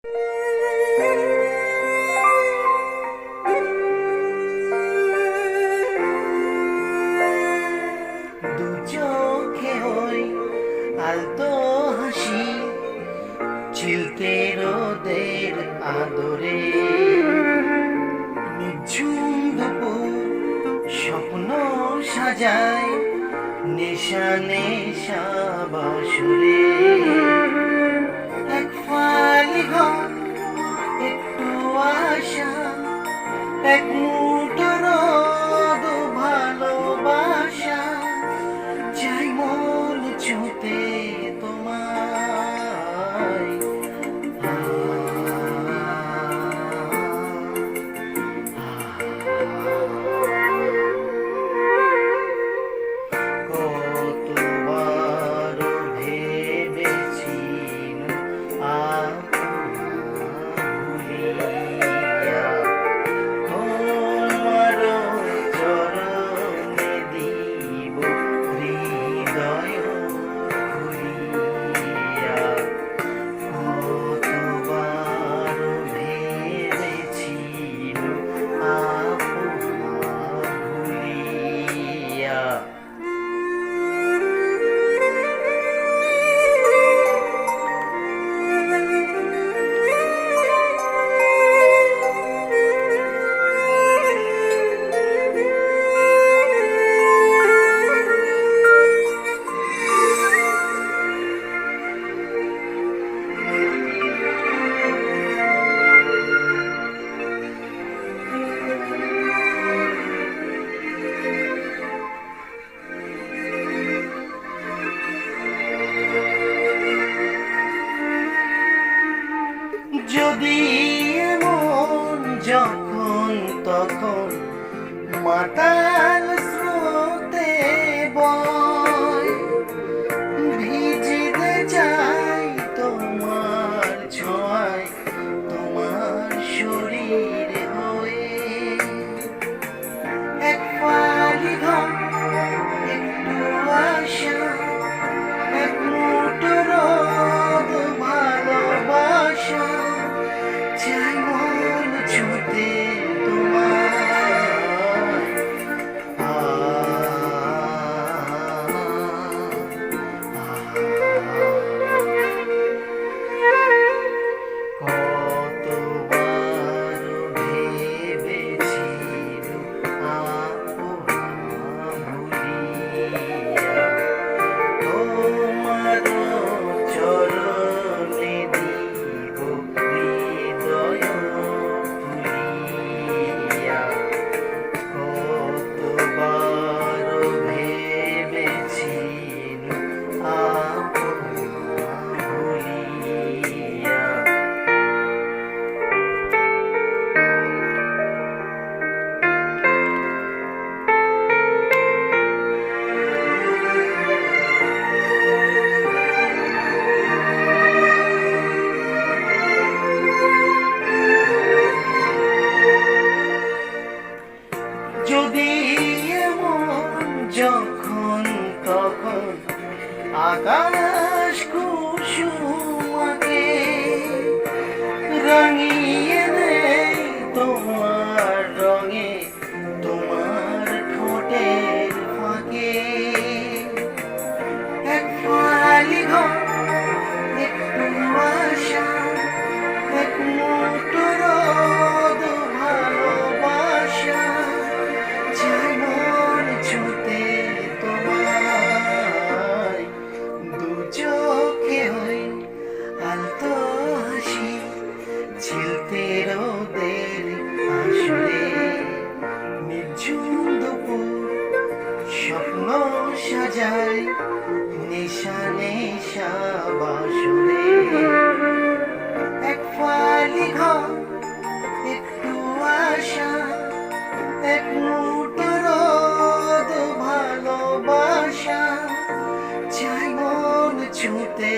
দু চোখে ওই আলতো হাসি, চিলতে রোদের আদরে, নিঝুম দুপুর স্বপ্ন সাজায় নেশা নেশা বাসুরে। এক ফালি ঘর, একটু আশা, এক মুঠো রোদ ভালোবাসা, চাই মন ছুঁতে তোমায়। কতবার ভেবেছি ভুলিয়া তোমার চরণে দিব হৃদয় খুলিয়া। কতবার ভেবেছি ভুলিয়া। যদি এমন যখন তখন মাতাল স্রোতে বয়, ভিজিতে চাই তোমার ছোঁয়ায়, তোমার শরীর হয়ে। এক ফালি ঘর, একটু আশা, এক মুঠো রোদ ভালোবাসা, চাই মন ছুঁতে তোমায়। কতবার ভেবেছি ভুলিয়া তোমার চরণে দিব হৃদয় খুলিয়া। কতবার ভেবেছি ভুলিয়া। যদি এমন যখন তখন আকাশ কুসুমকে রাঙিয়ে দেয় তোমার রঙে, তোমার ঠোঁটের ফাঁকে। এক ফালি ঘর, একটু আশা, এক মুঠো রোদ ভালোবাসা, চাই মন ছুঁতে তোমায়। দু চোখে ওই আলতো হাসি, ছিলতে রোদের আসরে, নিঝুম দুপুর স্বপ্ন সাজায় নেশা নেশা বাসরে। এক ফালি ঘর, একটু আশা, এক মুঠো রোদ ভালোবাসা, চাই মন ছুঁতে